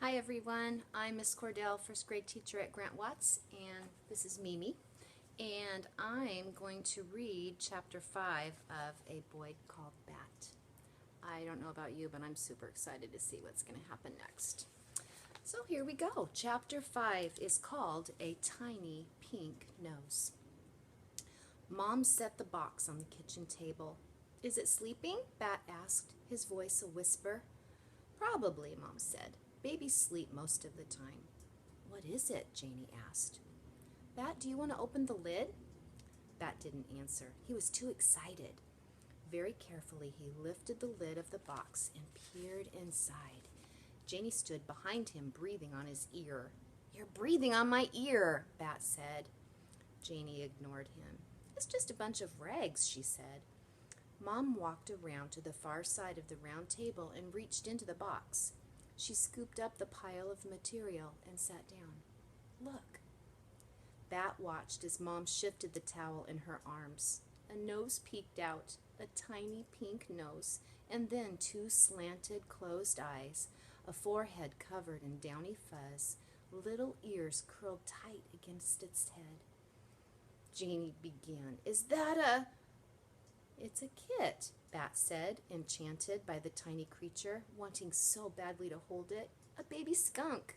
Hi everyone, I'm Miss Cordell, first grade teacher at Grant Watts, and this is Mimi. And I'm going to read chapter 5 of A Boy Called Bat. I don't know about you, but I'm super excited to see what's going to happen next. So here we go. Chapter 5 is called A Tiny Pink Nose. Mom set the box on the kitchen table. Is it sleeping? Bat asked, his voice a whisper. Probably, Mom said. Babies sleep most of the time. What is it? Janie asked. Bat, do you want to open the lid? Bat didn't answer. He was too excited. Very carefully, he lifted the lid of the box and peered inside. Janie stood behind him, breathing on his ear. You're breathing on my ear, Bat said. Janie ignored him. It's just a bunch of rags, she said. Mom walked around to the far side of the round table and reached into the box. She scooped up the pile of material and sat down. Look. Bat watched as Mom shifted the towel in her arms. A nose peeked out, a tiny pink nose, and then two slanted, closed eyes, a forehead covered in downy fuzz, little ears curled tight against its head. Janie began. Is that a... It's a kit, Bat said, enchanted by the tiny creature, wanting so badly to hold it. A baby skunk.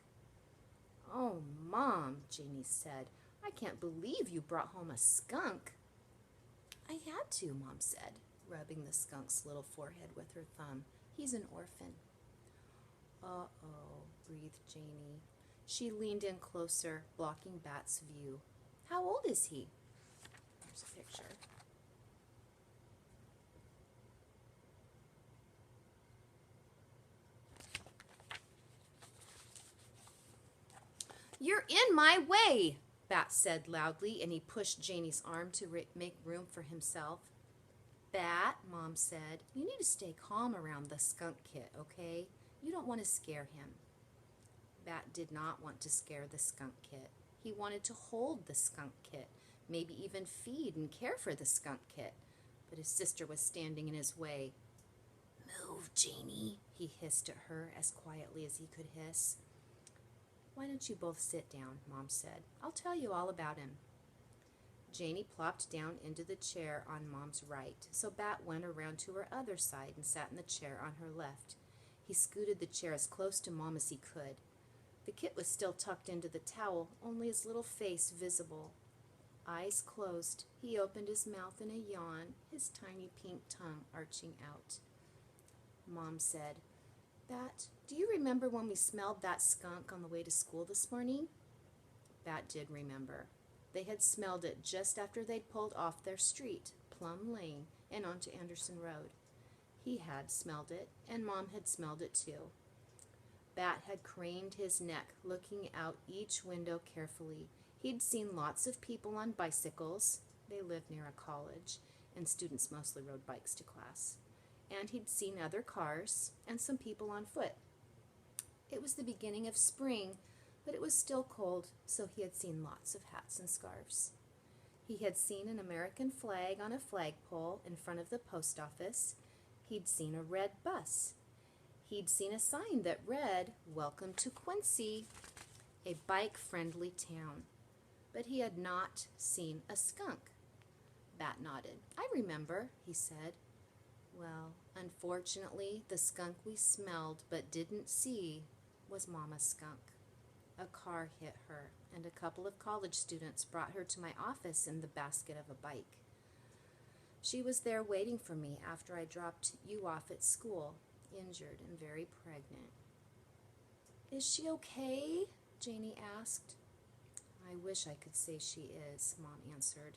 Oh, Mom, Janie said, I can't believe you brought home a skunk. I had to, Mom said, rubbing the skunk's little forehead with her thumb. He's an orphan. Uh-oh, breathed Janie. She leaned in closer, blocking Bat's view. How old is he? There's a picture. You're in my way, Bat said loudly, and he pushed Janie's arm to make room for himself. Bat, Mom said, you need to stay calm around the skunk kit, okay? You don't want to scare him. Bat did not want to scare the skunk kit. He wanted to hold the skunk kit, maybe even feed and care for the skunk kit. But his sister was standing in his way. Move, Janie, he hissed at her as quietly as he could hiss. Why don't you both sit down, Mom said. I'll tell you all about him. Janie plopped down into the chair on Mom's right, so Bat went around to her other side and sat in the chair on her left. He scooted the chair as close to Mom as he could. The kit was still tucked into the towel, only his little face visible. Eyes closed, he opened his mouth in a yawn, his tiny pink tongue arching out. Mom said, Bat, do you remember when we smelled that skunk on the way to school this morning? Bat did remember. They had smelled it just after they'd pulled off their street, Plum Lane, and onto Anderson Road. He had smelled it, and Mom had smelled it too. Bat had craned his neck, looking out each window carefully. He'd seen lots of people on bicycles. They lived near a college, and students mostly rode bikes to class. And he'd seen other cars and some people on foot. It was the beginning of spring, but it was still cold, so he had seen lots of hats and scarves. He had seen an American flag on a flagpole in front of the post office. He'd seen a red bus. He'd seen a sign that read, Welcome to Quincy, a bike-friendly town. But he had not seen a skunk. Bat nodded. I remember, he said. Well, unfortunately, the skunk we smelled but didn't see was Mama's skunk. A car hit her, and a couple of college students brought her to my office in the basket of a bike. She was there waiting for me after I dropped you off at school, injured and very pregnant. Is she okay? Janie asked. I wish I could say she is, Mom answered.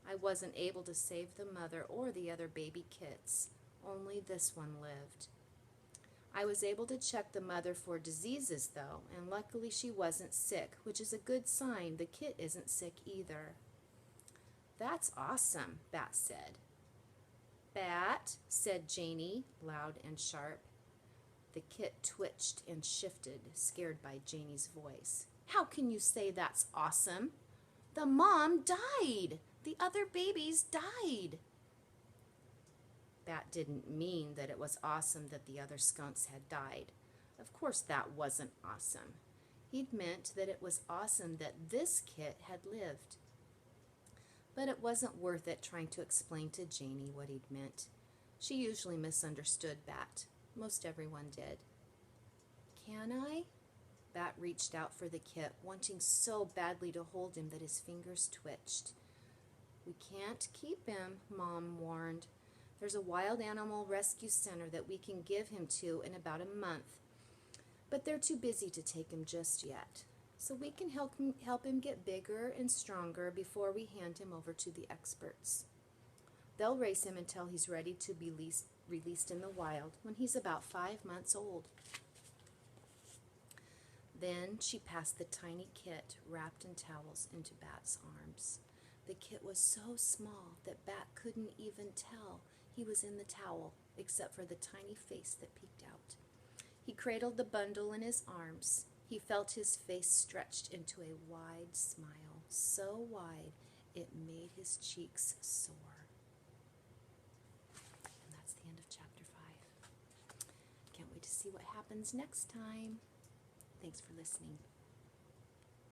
I wasn't able to save the mother or the other baby kits. Only this one lived. I was able to check the mother for diseases, though, and luckily she wasn't sick, which is a good sign the kit isn't sick either. That's awesome, Bat said. Bat, said Janie, loud and sharp. The kit twitched and shifted, scared by Janie's voice. How can you say that's awesome? The mom died! The other babies died! Bat didn't mean that it was awesome that the other skunks had died. Of course, that wasn't awesome. He'd meant that it was awesome that this kit had lived. But it wasn't worth it trying to explain to Janie what he'd meant. She usually misunderstood Bat. Most everyone did. Can I? Bat reached out for the kit, wanting so badly to hold him that his fingers twitched. We can't keep him, Mom warned. There's a wild animal rescue center that we can give him to in about a month. But they're too busy to take him just yet. So we can help him get bigger and stronger before we hand him over to the experts. They'll raise him until he's ready to be released in the wild when he's about 5 months old. Then she passed the tiny kit wrapped in towels into Bat's arms. The kit was so small that Bat couldn't even tell he was in the towel, except for the tiny face that peeked out. He cradled the bundle in his arms. He felt his face stretched into a wide smile, so wide it made his cheeks sore. And that's the end of chapter 5. Can't wait to see what happens next time. Thanks for listening.